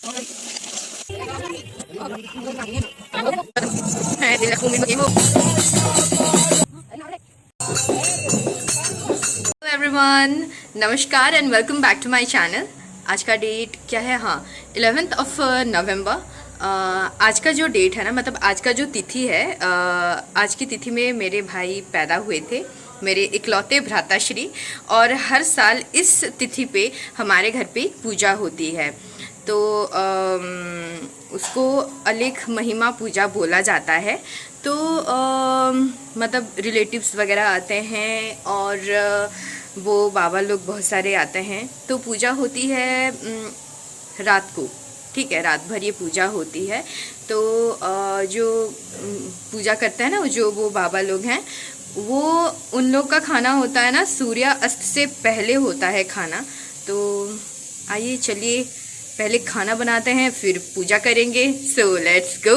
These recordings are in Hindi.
एवरीवन, नमस्कार and welcome back to my channel. आज का डेट क्या है? हाँ, 11th ऑफ नवंबर। आज का जो डेट है ना, मतलब आज का जो तिथि है, आज की तिथि में मेरे भाई पैदा हुए थे, मेरे इकलौते भ्राताश्री। और हर साल इस तिथि पे हमारे घर पे पूजा होती है, तो उसको अलेख महिमा पूजा बोला जाता है। तो मतलब रिलेटिव्स वगैरह आते हैं और वो बाबा लोग बहुत सारे आते हैं, तो पूजा होती है रात को। ठीक है, रात भर ये पूजा होती है। तो जो पूजा करते हैं ना, जो वो बाबा लोग हैं, वो उन लोग का खाना होता है ना, सूर्यास्त से पहले होता है खाना। तो आइए चलिए पहले खाना बनाते हैं, फिर पूजा करेंगे। So let's go.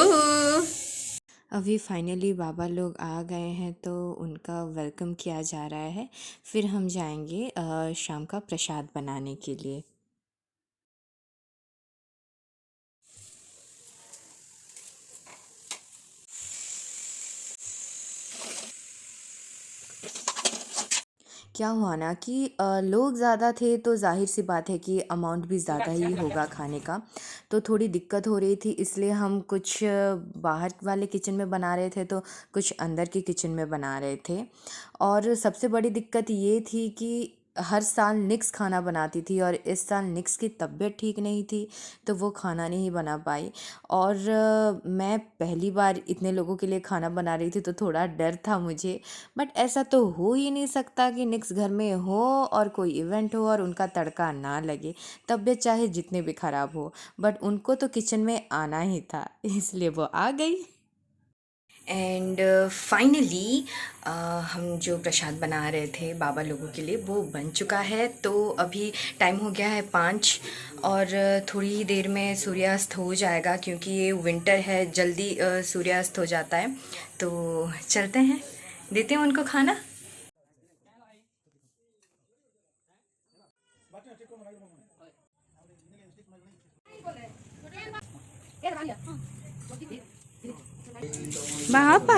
अभी फाइनली बाबा लोग आ गए हैं, तो उनका वेलकम किया जा रहा है। फिर हम जाएंगे शाम का प्रसाद बनाने के लिए। क्या हुआ ना कि लोग ज़्यादा थे, तो जाहिर सी बात है कि अमाउंट भी ज़्यादा ही होगा खाने का। तो थोड़ी दिक्कत हो रही थी, इसलिए हम कुछ बाहर वाले किचन में बना रहे थे, तो कुछ अंदर के किचन में बना रहे थे। और सबसे बड़ी दिक्कत ये थी कि हर साल निक्स खाना बनाती थी, और इस साल निक्स की तबीयत ठीक नहीं थी, तो वो खाना नहीं बना पाई। और मैं पहली बार इतने लोगों के लिए खाना बना रही थी, तो थोड़ा डर था मुझे। बट ऐसा तो हो ही नहीं सकता कि निक्स घर में हो और कोई इवेंट हो और उनका तड़का ना लगे, तबीयत चाहे जितने भी ख़राब हो। बट उनको तो किचन में आना ही था, इसलिए वो आ गई। एंड फाइनली हम जो प्रसाद बना रहे थे बाबा लोगों के लिए, वो बन चुका है। तो अभी टाइम हो गया है 5, और थोड़ी ही देर में सूर्यास्त हो जाएगा, क्योंकि ये विंटर है, जल्दी सूर्यास्त हो जाता है। तो चलते हैं, देते हैं उनको खाना। बाबा,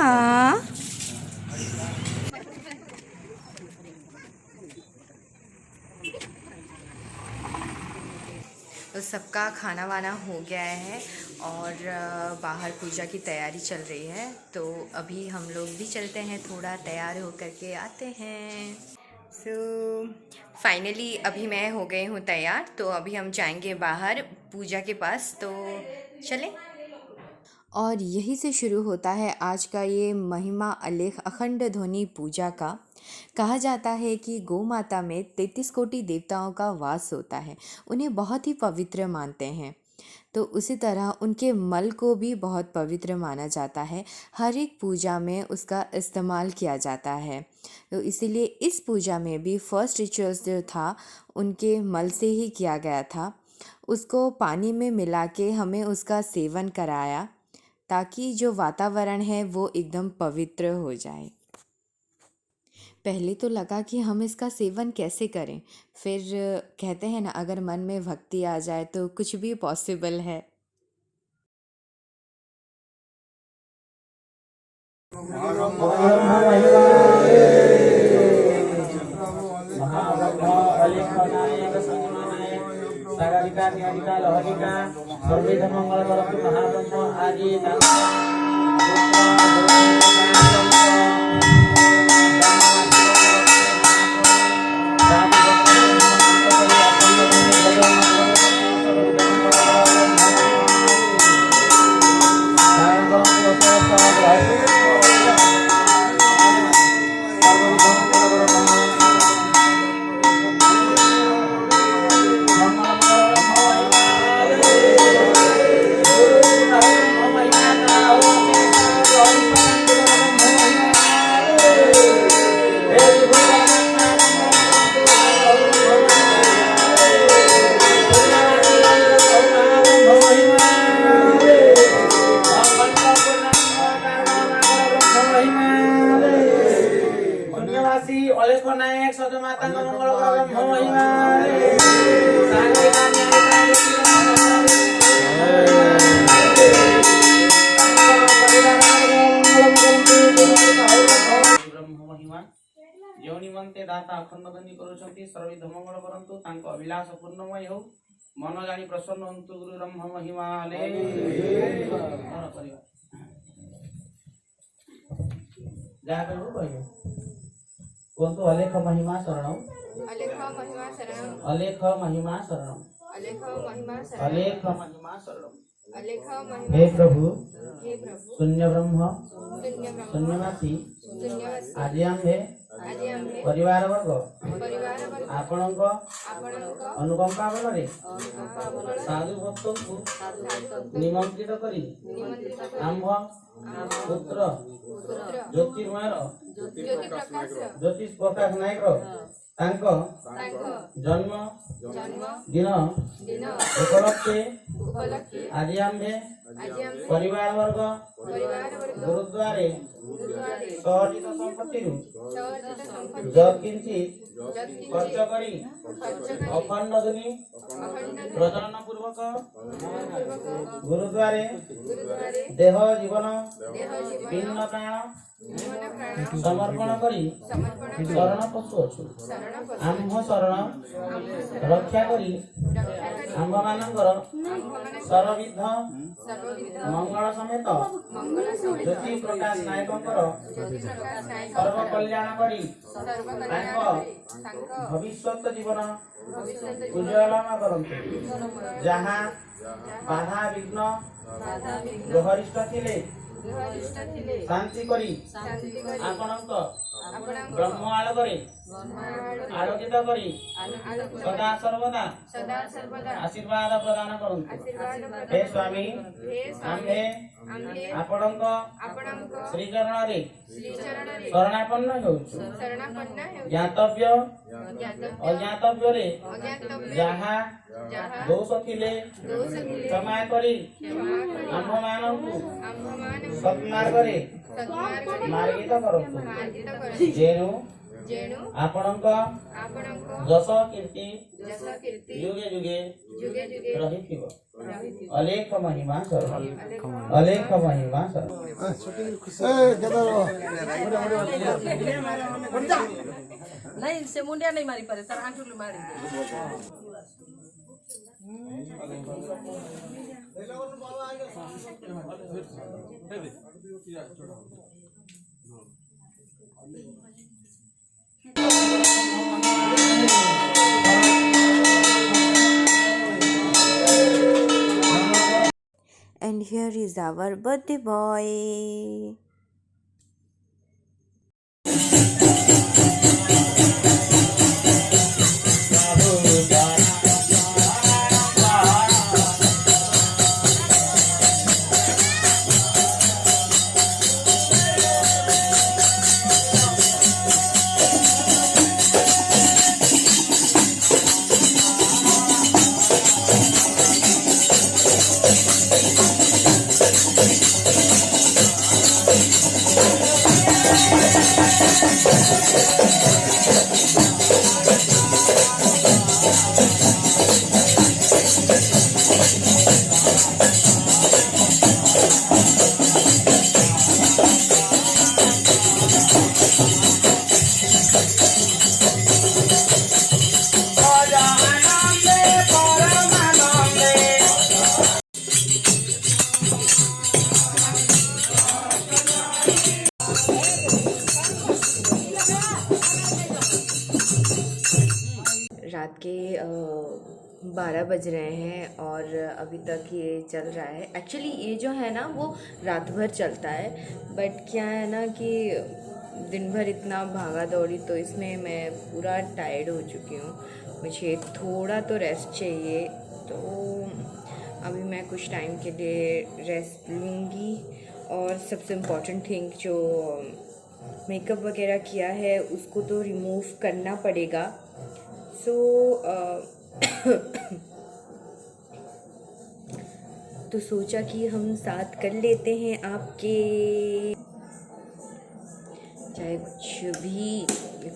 तो सबका खाना वाना हो गया है, और बाहर पूजा की तैयारी चल रही है। तो अभी हम लोग भी चलते हैं, थोड़ा तैयार हो करके आते हैं। सो फाइनली अभी मैं हो गई हूँ तैयार, तो अभी हम जाएंगे बाहर पूजा के पास। तो चलें। और यही से शुरू होता है आज का ये महिमा अलेख अखंड ध्वनि पूजा का। कहा जाता है कि गौ माता में 33 कोटि देवताओं का वास होता है, उन्हें बहुत ही पवित्र मानते हैं। तो उसी तरह उनके मल को भी बहुत पवित्र माना जाता है, हर एक पूजा में उसका इस्तेमाल किया जाता है। तो इसीलिए इस पूजा में भी फर्स्ट रिचुअल्स जो था, उनके मल से ही किया गया था। उसको पानी में मिला के हमें उसका सेवन कराया, ताकि जो वातावरण है वो एकदम पवित्र हो जाए। पहले तो लगा कि हम इसका सेवन कैसे करें, फिर कहते हैं ना, अगर मन में भक्ति आ जाए तो कुछ भी पॉसिबल है। दाता अखंड धनी करुछंती सर्वविध मंगल करंतु तांको अभिलाष पूर्णमय हो मन जानी प्रसन्न हंतु गुरु ब्रह्म महिमाले जा करू कहियो कोंतो अलेख महिमा शरणम अलेख महिमा शरणम अलेख महिमा शरणम अलेख महिमा शरणम अलेख महिमा शरणम अलेख महिमा हे प्रभु हे प्रभु शून्य ब्रह्म शून्य ब्रह्म शून्यवासी शून्यवासी आदि आम्भे आदि आम्भे परिवार वर्ग परिवार वर्ग आपणक आपणक अनुकंपा बलरे अनुकंपा बलरे साधु भक्तଙ୍କୁ साधु निमंत्रित करी निमंत्रित आम्भ पुत्र पुत्र ज्योतिर्मयर ज्योति प्रकाश ज्योतिष प्रकाश नायक तांक तांक जन्म जन्म दिन दिन उपलक्षे उपलक्षे आदि आम्भे आदि आम्भे परिवार वर्ग परिवार वर्ग गुरुद्वारे गुरुद्वारे सहर्जित संपत्तिरु सहर्जित संपत्ति यत्किंचित जगति खर्च करी खर्च करी अखंड ध्वनि अखंड प्रजनन पूर्वक पूर्वक गुरुद्वारे गुरुद्वारे देह जीवन देह जीवन पिंड प्राण जीवन प्राण समर्पण करी समर्पण शरण पशु अछु शरण पशु आम्भ शरण रक्षा करी रक्षा करी आम्भ मानकर आम्भमान सर्वविध सर्वविध मंगल समेत मंगल समेत ज्योति प्रकाश नायकंकर ज्योति प्रकाश नायक सर्व कल्याण करी सर्व कल्याण तांक भविष्यत जीवन भविष्यत उज्ज्वलन करंतु जहाँ बाधा विघ्न बाधा विघ्न गहरिष्ठ थिले गृहरिष्ठ थिले शांति करी शांति करी आपणक आपणक ब्रह्म आलोकरे आलोकित करी आलोक सदा सर्वदा सदा सर्वदा आशीर्वाद प्रदान करंतु आशीर्वाद हे प्रदान स्वामी हे स्वामी आम्भे आम्भे आपणक आपणक श्री चरणरे श्री चरणरे शरणापन्न हेउछु शरणापन्न हेउ ज्ञातव्य ज्ञातव्य अज्ञातव्यरे अज्ञातव्य जहाँ जहाँ दोष थिले दोष थिले क्षमा करी क्षमा करी आम्भमानंकु आम्भमान सत्मार्गरे सद्मार्गरे मार्गित करंतु मार्गित करन्तु जेनु जेणु आपणक आपणक जस कीर्ति जस कीर्ति युगे युगे जुगे जुगे रहिथिव रहिथिव अलेख महिमा शरण अलेख महिमा शरण नहीं से मुंडिया नहीं मारी पारे तार आंटू मारी And here is our birthday boy. रात के 12 बज रहे हैं और अभी तक ये चल रहा है। एक्चुअली ये जो है ना वो रात भर चलता है, बट क्या है ना कि दिन भर इतना भागा दौड़ी तो इसमें मैं पूरा टायर्ड हो चुकी हूँ। मुझे थोड़ा तो रेस्ट चाहिए, तो अभी मैं कुछ टाइम के लिए रेस्ट लूँगी। और सबसे इम्पॉर्टेंट थिंग, जो मेकअप वगैरह किया है उसको तो रिमूव करना पड़ेगा। तो सोचा कि हम साथ कर लेते हैं आपके, चाहे कुछ भी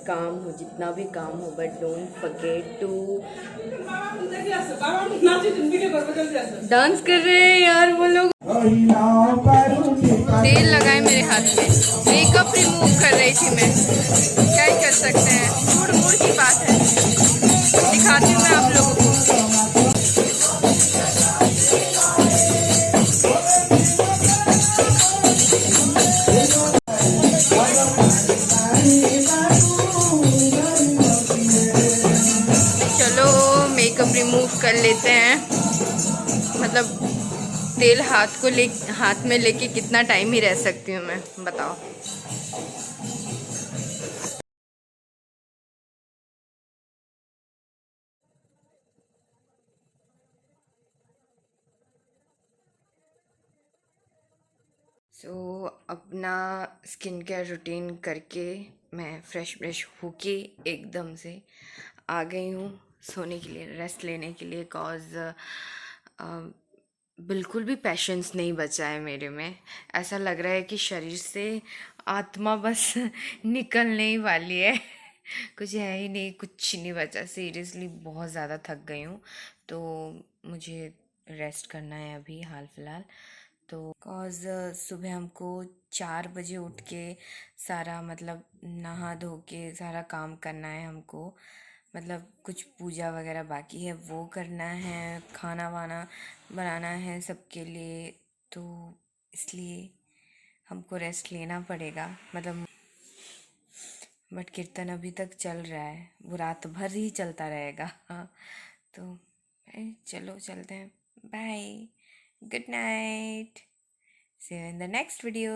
काम हो, जितना भी काम हो, but don't forget to dance कर रहे हैं यार वो लोग। तेल लगाए मेरे हाथ में, मेकअप रिमूव कर रही थी मैं, क्या ही कर सकते हैं, मूड मूड की बात है। दिखाती हूँ मैं आप लोगों को। चलो मेकअप रिमूव कर लेते हैं। मतलब तेल हाथ में लेके कितना टाइम ही रह सकती हूँ मैं, बताओ। अपना स्किन केयर रूटीन करके मैं फ्रेश होके एकदम से आ गई हूँ सोने के लिए, रेस्ट लेने के लिए। बिल्कुल भी पेशेंस नहीं बचा है मेरे में। ऐसा लग रहा है कि शरीर से आत्मा बस निकलने ही वाली है। कुछ है ही नहीं, कुछ नहीं बचा। सीरियसली बहुत ज़्यादा थक गई हूँ, तो मुझे रेस्ट करना है अभी हाल फिलहाल। तो सुबह हमको 4 बजे उठ के सारा मतलब नहा धो के सारा काम करना है हमको। मतलब कुछ पूजा वगैरह बाकी है वो करना है, खाना वाना बनाना है सबके लिए, तो इसलिए हमको रेस्ट लेना पड़ेगा। मतलब बट कीर्तन अभी तक चल रहा है, वो रात भर ही चलता रहेगा। तो चलो चलते हैं, bye, good night, see you in the next video।